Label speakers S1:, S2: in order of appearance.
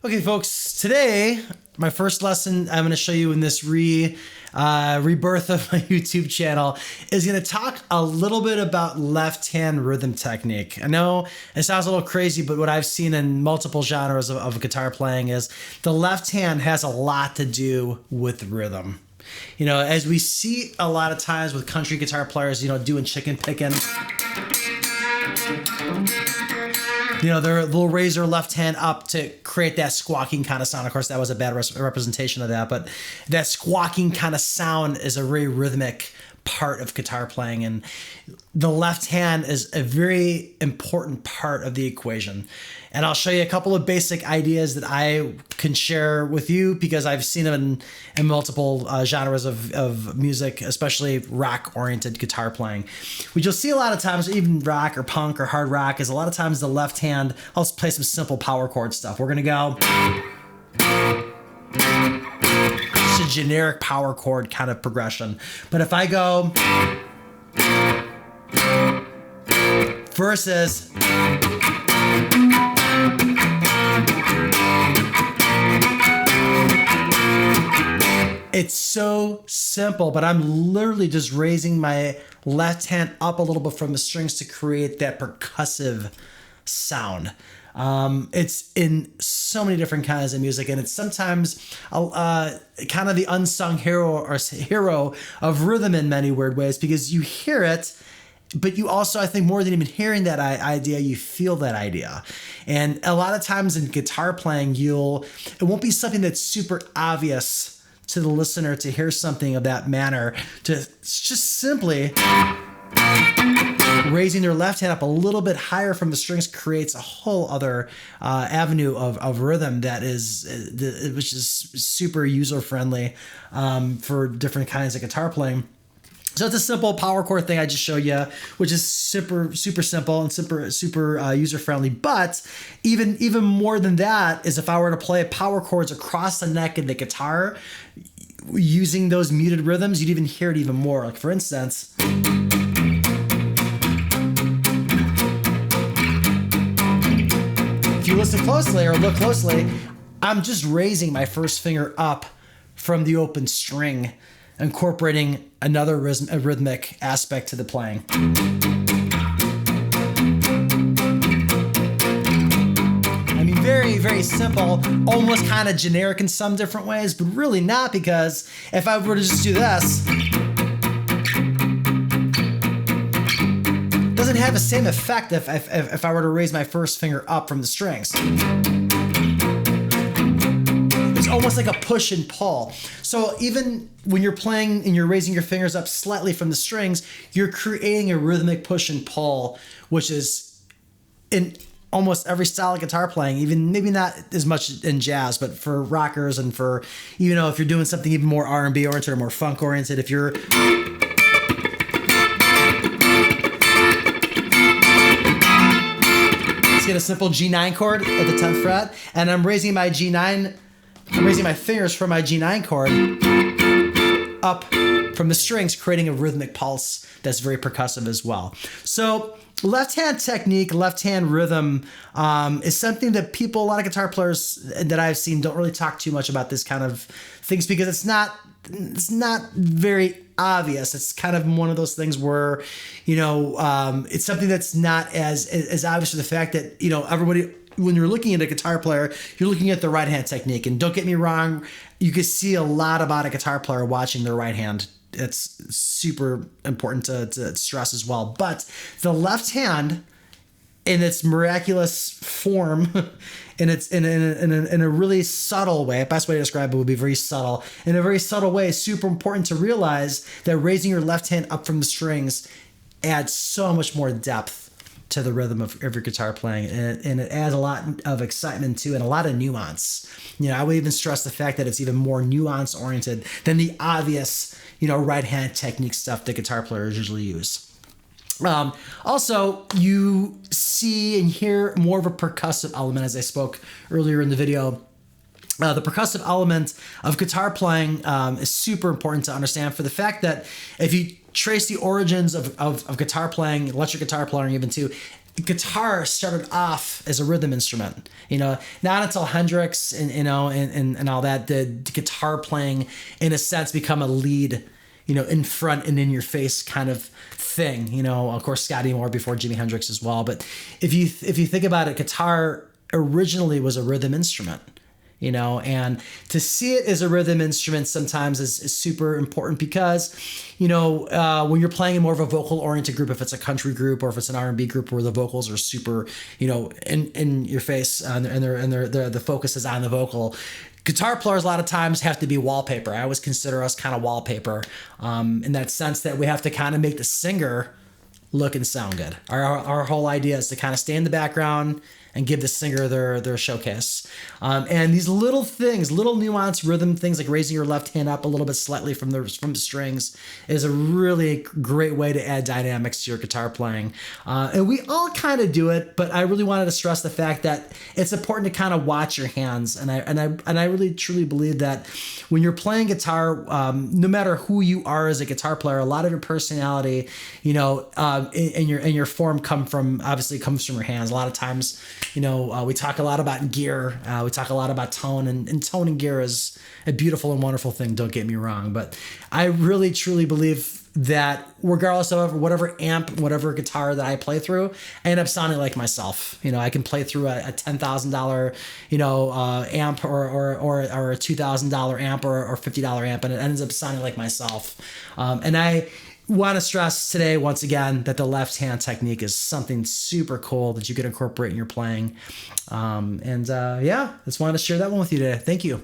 S1: Okay, folks, today, my first lesson I'm going to show you in this rebirth of my YouTube channel is going to talk a little bit about left-hand rhythm technique. I know it sounds a little crazy, but what I've seen in multiple genres of guitar playing is the left hand has a lot to do with rhythm. You know, as we see a lot of times with country guitar players, you know, doing chicken picking. You know, they'll raise their left hand up to create that squawking kind of sound. Of course, that was a bad representation of that, but that squawking kind of sound is a very rhythmic part of guitar playing, and the left hand is a very important part of the equation. And I'll show you a couple of basic ideas that I can share with you because I've seen them in multiple genres of music, especially rock-oriented guitar playing. What you'll see a lot of times, even rock or punk or hard rock, is a lot of times the left hand, I'll play some simple power chord stuff. We're gonna go just a generic power chord kind of progression. But if I go versus it's so simple, but I'm literally just raising my left hand up a little bit from the strings to create that percussive sound. It's in so many different kinds of music, and it's sometimes kind of the unsung hero of rhythm in many weird ways, because you hear it, but you also, I think, more than even hearing that idea, you feel that idea. And a lot of times in guitar playing, it won't be something that's super obvious to the listener to hear something of that manner, to just simply raising their left hand up a little bit higher from the strings creates a whole other avenue of rhythm which is super user friendly for different kinds of guitar playing. So it's a simple power chord thing I just showed you, which is super simple and super user friendly. But even more than that is if I were to play power chords across the neck of the guitar using those muted rhythms, you'd even hear it even more. Like, for instance, if you listen closely or look closely, I'm just raising my first finger up from the open string, incorporating another rhythmic aspect to the playing. I mean, very, very simple, almost kind of generic in some different ways, but really not, because if I were to just do this, it doesn't have the same effect if I were to raise my first finger up from the strings. It's almost like a push and pull. So even when you're playing and you're raising your fingers up slightly from the strings, you're creating a rhythmic push and pull, which is in almost every style of guitar playing, even maybe not as much in jazz, but for rockers and for, you know, if you're doing something even more R&B oriented or more funk oriented, if you're let's get a simple G9 chord at the 10th fret, and I'm raising my fingers from my G9 chord up from the strings, creating a rhythmic pulse that's very percussive as well. So left-hand technique, left-hand rhythm is something that a lot of guitar players that I've seen don't really talk too much about this kind of things, because it's not very obvious. It's kind of one of those things where, you know, it's something that's not as obvious for the fact that, you know, everybody, when you're looking at a guitar player, you're looking at the right hand technique. And don't get me wrong, you can see a lot about a guitar player watching their right hand. It's super important to stress as well. But the left hand, in its miraculous form, and it's in a really subtle way, the best way to describe it would be very subtle. In a very subtle way, it's super important to realize that raising your left hand up from the strings adds so much more depth to the rhythm of your guitar playing, and it adds a lot of excitement too, and a lot of nuance. You know, I would even stress the fact that it's even more nuance oriented than the obvious, you know, right hand technique stuff that guitar players usually use. Also, you see and hear more of a percussive element, as I spoke earlier in the video. The percussive element of guitar playing is super important to understand, for the fact that if you trace the origins of guitar playing, electric guitar playing even too, guitar started off as a rhythm instrument. Not until Hendrix and all that did guitar playing, in a sense, become a lead, in front and in your face kind of thing. Of course, Scotty Moore before Jimi Hendrix as well. But if you think about it, guitar originally was a rhythm instrument. And to see it as a rhythm instrument sometimes is super important because, when you're playing in more of a vocal oriented group, if it's a country group or if it's an R&B group where the vocals are super, in your face and the focus is on the vocal, guitar players a lot of times have to be wallpaper. I always consider us kind of wallpaper, in that sense that we have to kind of make the singer look and sound good. Our whole idea is to kind of stay in the background and give the singer their showcase. And these little things, little nuanced rhythm things like raising your left hand up a little bit slightly from the strings is a really great way to add dynamics to your guitar playing. And we all kind of do it, but I really wanted to stress the fact that it's important to kind of watch your hands. And I really truly believe that when you're playing guitar, no matter who you are as a guitar player, a lot of your personality, and your form comes from your hands. A lot of times, we talk a lot about gear. We talk a lot about tone, and tone and gear is a beautiful and wonderful thing. Don't get me wrong, but I really truly believe that regardless of whatever amp, whatever guitar that I play through, I end up sounding like myself. I can play through a $10,000, amp or a $2,000 amp or $50 amp, and it ends up sounding like myself. And I want to stress today, once again, that the left hand technique is something super cool that you can incorporate in your playing. Just wanted to share that one with you today. Thank you.